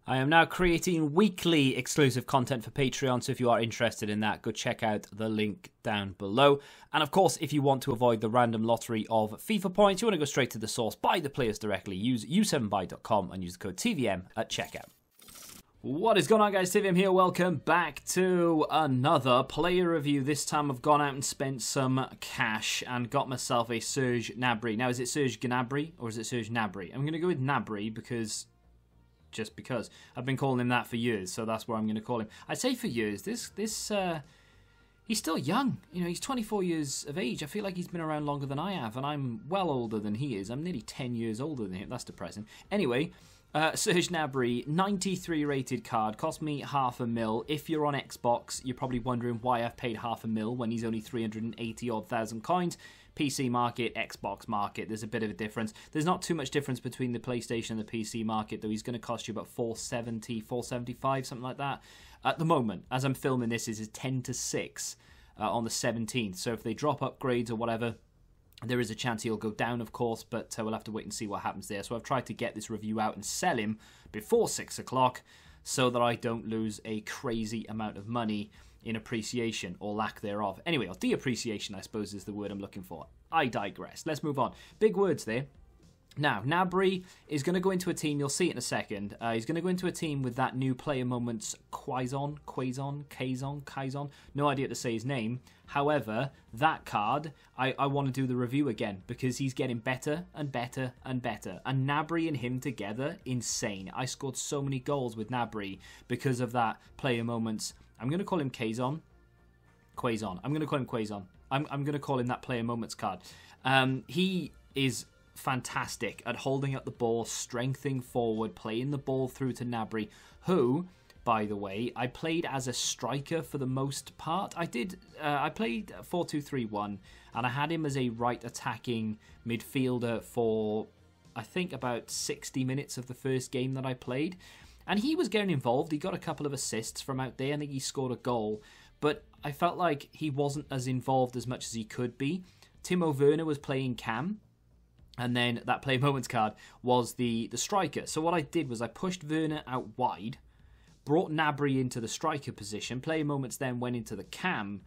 I am now creating weekly exclusive content for Patreon, so if you are interested in that, go check out the link down below. And of course, if you want to avoid the random lottery of FIFA points, you want to go straight to the source, buy the players directly, use u7buy.com and use the code TVM at checkout. What is going on, guys? TVM here. Welcome back to another player review. This time I've gone out and spent some cash and got myself a Totssf Gnabry. Now, is it Totssf Gnabry or is it Totssf Gnabry? I'm going to go with Gnabry because... just because. I've been calling him that for years, so that's what I'm going to call him. I say for years. He's still young. You know, he's 24 years of age. I feel like he's been around longer than I have, and I'm well older than he is. I'm nearly 10 years older than him. That's depressing. Anyway, Totssf Gnabry, 93 rated card, cost me $500,000. If you're on Xbox, you're probably wondering why I've paid $500,000 when he's only 380,000 coins. PC market, Xbox market, there's a bit of a difference. There's not too much difference between the PlayStation and the PC market, though. He's going to cost you about $470, $475, something like that. At the moment, as I'm filming this, is 10-6 on the 17th. So if they drop upgrades or whatever, there is a chance he'll go down, of course, but we'll have to wait and see what happens there. So I've tried to get this review out and sell him before 6 o'clock so that I don't lose a crazy amount of money in appreciation or lack thereof. Anyway, or de-appreciation, I suppose, is the word I'm looking for. I digress. Let's move on. Big words there. Now, Gnabry is going to go into a team, you'll see it in a second, he's going to go into a team with that new player moments Quaison, no idea to say his name. However, that card, I want to do the review again because he's getting better and better and better. And Gnabry and him together, insane. I scored so many goals with Gnabry because of that player moments. I'm going to call him Quaison. I'm going to call him Quaison. I'm going to call him that player moments card. He is fantastic at holding up the ball, strengthening forward, playing the ball through to Gnabry, who, by the way, I played as a striker for the most part. I played 4-2-3-1, and I had him as a right attacking midfielder for, I think, about 60 minutes of the first game that I played. And he was getting involved. He got a couple of assists from out there. I think he scored a goal. But I felt like he wasn't as involved as much as he could be. Timo Werner was playing cam. And then that play moments card was the striker. So what I did was I pushed Werner out wide, brought Gnabry into the striker position. Play moments then went into the cam.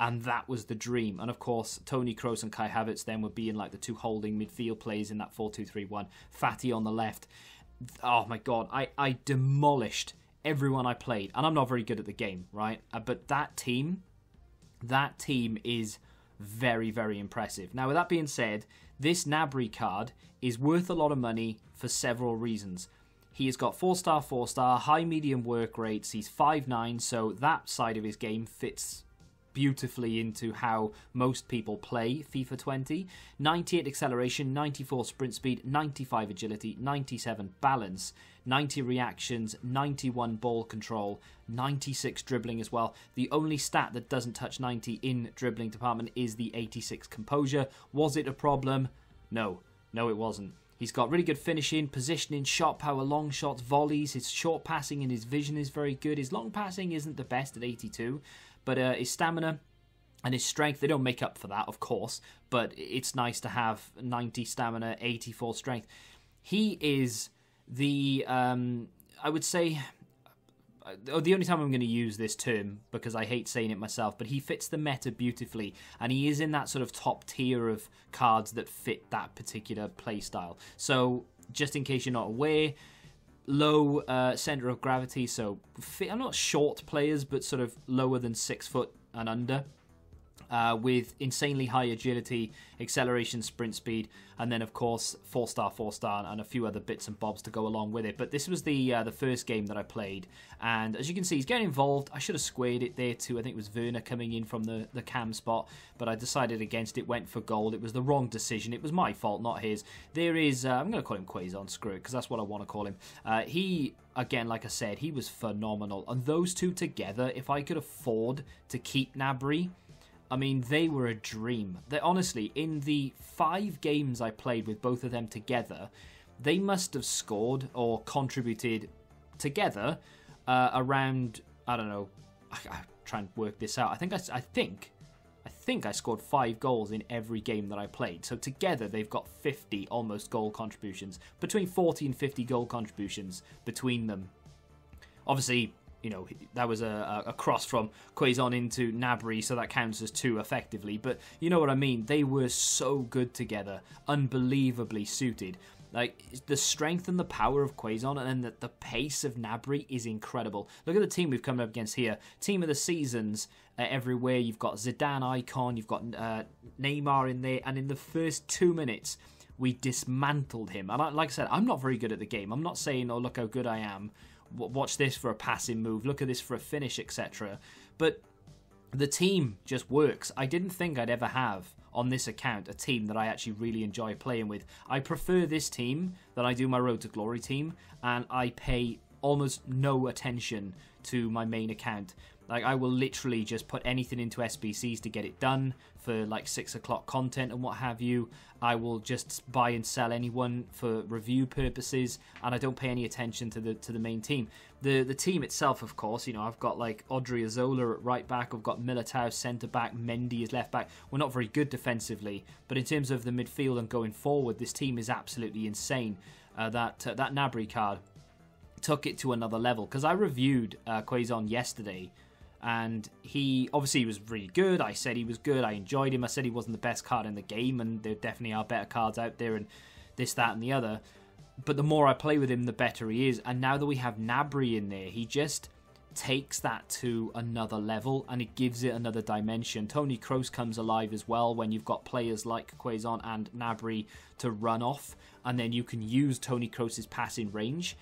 And that was the dream. And of course, Toni Kroos and Kai Havertz then would be in like the two holding midfield players in that 4-2-3-1. Fatty on the left. Oh my god, I demolished everyone I played. And I'm not very good at the game, right? But that team is very, very impressive. Now, with that being said, this Gnabry card is worth a lot of money for several reasons. He has got 4-star, 4-star, high medium work rates. He's 5'9", so that side of his game fits beautifully into how most people play FIFA 20. 98 acceleration, 94 sprint speed, 95 agility, 97 balance, 90 reactions, 91 ball control, 96 dribbling as well. The only stat that doesn't touch 90 in dribbling department is the 86 composure. Was it a problem? No, it wasn't. He's got really good finishing, positioning, shot power, long shots, volleys. His short passing and his vision is very good. His long passing isn't the best at 82. But his stamina and his strength, they don't make up for that, of course. But it's nice to have 90 stamina, 84 strength. He is the, I would say, the only time I'm going to use this term, because I hate saying it myself, but he fits the meta beautifully. And he is in that sort of top tier of cards that fit that particular play style. So, just in case you're not aware, low center of gravity, so I'm not short players, but sort of lower than 6 foot and under, with insanely high agility, acceleration, sprint speed, and then of course 4-star, 4-star, and a few other bits and bobs to go along with it. But this was the first game that I played, and as you can see, he's getting involved. I should have squared it there too. I think it was Werner coming in from the cam spot, but I decided against it, went for goal. It was the wrong decision. It was my fault, not his. There is, I'm going to call him Quaison, screw it, because that's what I want to call him. He, again, like I said, he was phenomenal. And those two together, if I could afford to keep Gnabry, I mean, they were a dream. They, honestly, in the 5 games I played with both of them together, they must have scored or contributed together around, I don't know, I try and work this out. I think I scored 5 goals in every game that I played. So together they've got 50 almost goal contributions, between 40 and 50 goal contributions between them Obviously, you know, that was a cross from Quaison into Gnabry, so that counts as 2 effectively. But you know what I mean? They were so good together, unbelievably suited. Like, the strength and the power of Quaison, and then the pace of Gnabry is incredible. Look at the team we've come up against here. Team of the seasons everywhere. You've got Zidane icon, you've got Neymar in there, and in the first 2 minutes, we dismantled him. And like I said, I'm not very good at the game. I'm not saying, oh, look how good I am. Watch this for a passing move. Look at this for a finish, etc. But the team just works. I didn't think I'd ever have, on this account, a team that I actually really enjoy playing with. I prefer this team than I do my Road to Glory team, and I pay almost no attention to my main account. Like, I will literally just put anything into SBCs to get it done for like 6 o'clock content and what have you. I will just buy and sell anyone for review purposes, and I don't pay any attention to the main team. The team itself, of course, you know, I've got like Odriozola at right back, I've got Militao centre back, Mendy as left back. We're not very good defensively, but in terms of the midfield and going forward, this team is absolutely insane. That Gnabry card took it to another level, because I reviewed Quaison yesterday, and he obviously was really good. I said he was good. I enjoyed him. I said he wasn't the best card in the game, and there definitely are better cards out there, and this, that, and the other. But the more I play with him, the better he is. And now that we have Gnabry in there, he just takes that to another level, and it gives it another dimension. Toni Kroos comes alive as well when you've got players like Quaison and Gnabry to run off, and then you can use Toni Kroos' passing range.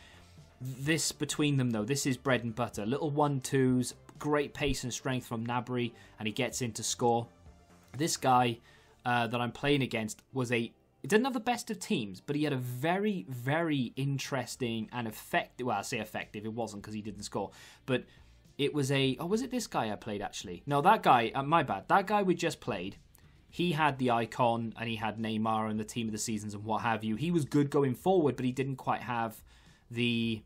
This between them, though, this is bread and butter. Little 1-2s, great pace and strength from Gnabry, and he gets in to score. This guy that I'm playing against he didn't have the best of teams, but he had a very, very interesting and effective, well, I say effective, it wasn't because he didn't score, but it was was it this guy I played actually? No, that guy, my bad, that guy we just played, he had the icon, and he had Neymar and the team of the seasons and what have you. He was good going forward, but he didn't quite have the,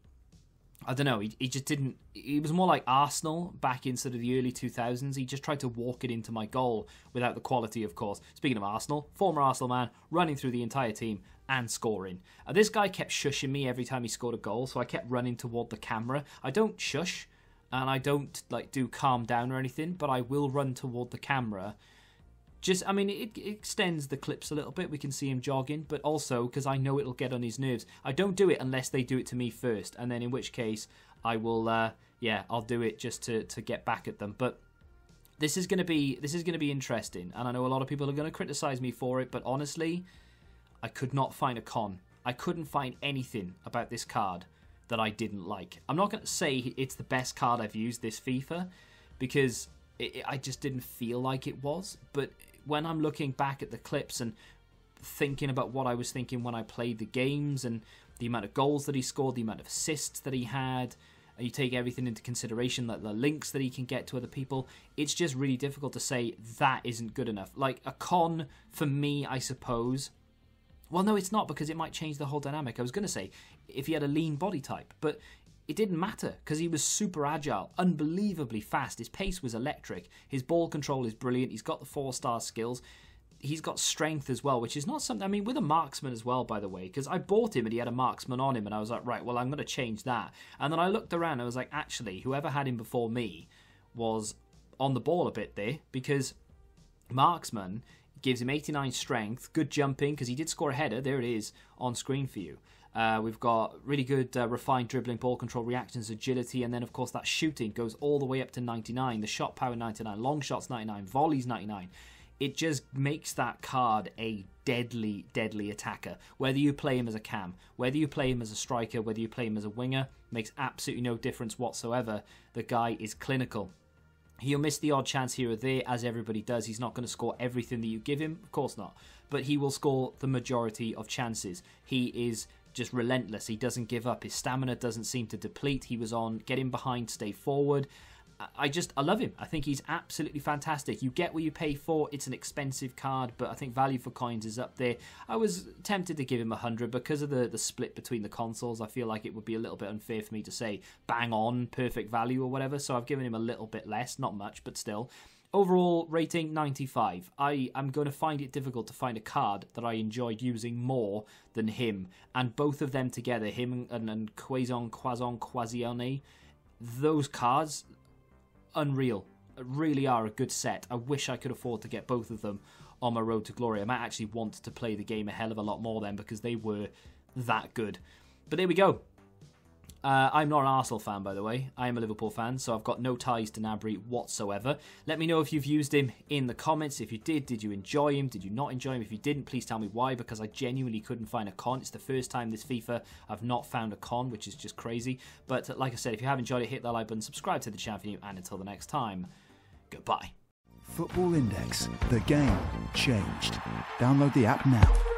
I don't know, he just didn't, he was more like Arsenal back in sort of the early 2000s. He just tried to walk it into my goal without the quality, of course. Speaking of Arsenal, former Arsenal man, running through the entire team and scoring. This guy kept shushing me every time he scored a goal, so I kept running toward the camera. I don't shush, and I don't like do calm down or anything, but I will run toward the camera. Just, I mean, it extends the clips a little bit. We can see him jogging, but also because I know it'll get on his nerves. I don't do it unless they do it to me first, and then in which case I will, I'll do it just to get back at them. But this is gonna be interesting, and I know a lot of people are gonna criticize me for it, but honestly, I could not find a con. I couldn't find anything about this card that I didn't like. I'm not gonna say it's the best card I've used this FIFA, because I just didn't feel like it was, but when I'm looking back at the clips and thinking about what I was thinking when I played the games and the amount of goals that he scored, the amount of assists that he had, and you take everything into consideration, like the links that he can get to other people, it's just really difficult to say that isn't good enough. Like, a con for me, I suppose. Well, no, it's not, because it might change the whole dynamic. I was going to say, if he had a lean body type, but it didn't matter, because he was super agile, unbelievably fast. His pace was electric. His ball control is brilliant. He's got the 4-star skills. He's got strength as well, which is not something, I mean, with a marksman as well, by the way, because I bought him and he had a marksman on him, and I was like, right, well, I'm going to change that. And then I looked around and I was like, actually, whoever had him before me was on the ball a bit there, because marksman gives him 89 strength, good jumping, because he did score a header. There it is on screen for you. We've got really good refined dribbling, ball control, reactions, agility, and then, of course, that shooting goes all the way up to 99. The shot power, 99. Long shots, 99. Volleys, 99. It just makes that card a deadly, deadly attacker. Whether you play him as a cam, whether you play him as a striker, whether you play him as a winger, makes absolutely no difference whatsoever. The guy is clinical. He'll miss the odd chance here or there, as everybody does. He's not going to score everything that you give him. Of course not. But he will score the majority of chances. He is just relentless. He doesn't give up. His stamina doesn't seem to deplete. He was on get in behind, stay forward. I love him. I think he's absolutely fantastic. You get what you pay for. It's an expensive card, but I think value for coins is up there. I was tempted to give him 100 because of the split between the consoles. I feel like it would be a little bit unfair for me to say bang on perfect value or whatever, so I've given him a little bit less. Not much, but still. Overall rating 95. I'm going to find it difficult to find a card that I enjoyed using more than him. And both of them together, him and Quaison, those cards, unreal. Really are a good set. I wish I could afford to get both of them on my road to glory. I might actually want to play the game a hell of a lot more then, because they were that good. But there we go. I'm not an Arsenal fan, by the way. I am a Liverpool fan, so I've got no ties to Gnabry whatsoever. Let me know if you've used him in the comments. If you did you enjoy him? Did you not enjoy him? If you didn't, please tell me why, because I genuinely couldn't find a con. It's the first time this FIFA I've not found a con, which is just crazy. But like I said, if you have enjoyed it, hit that like button, subscribe to the channel for you, and until the next time, goodbye. Football Index. The game changed. Download the app now.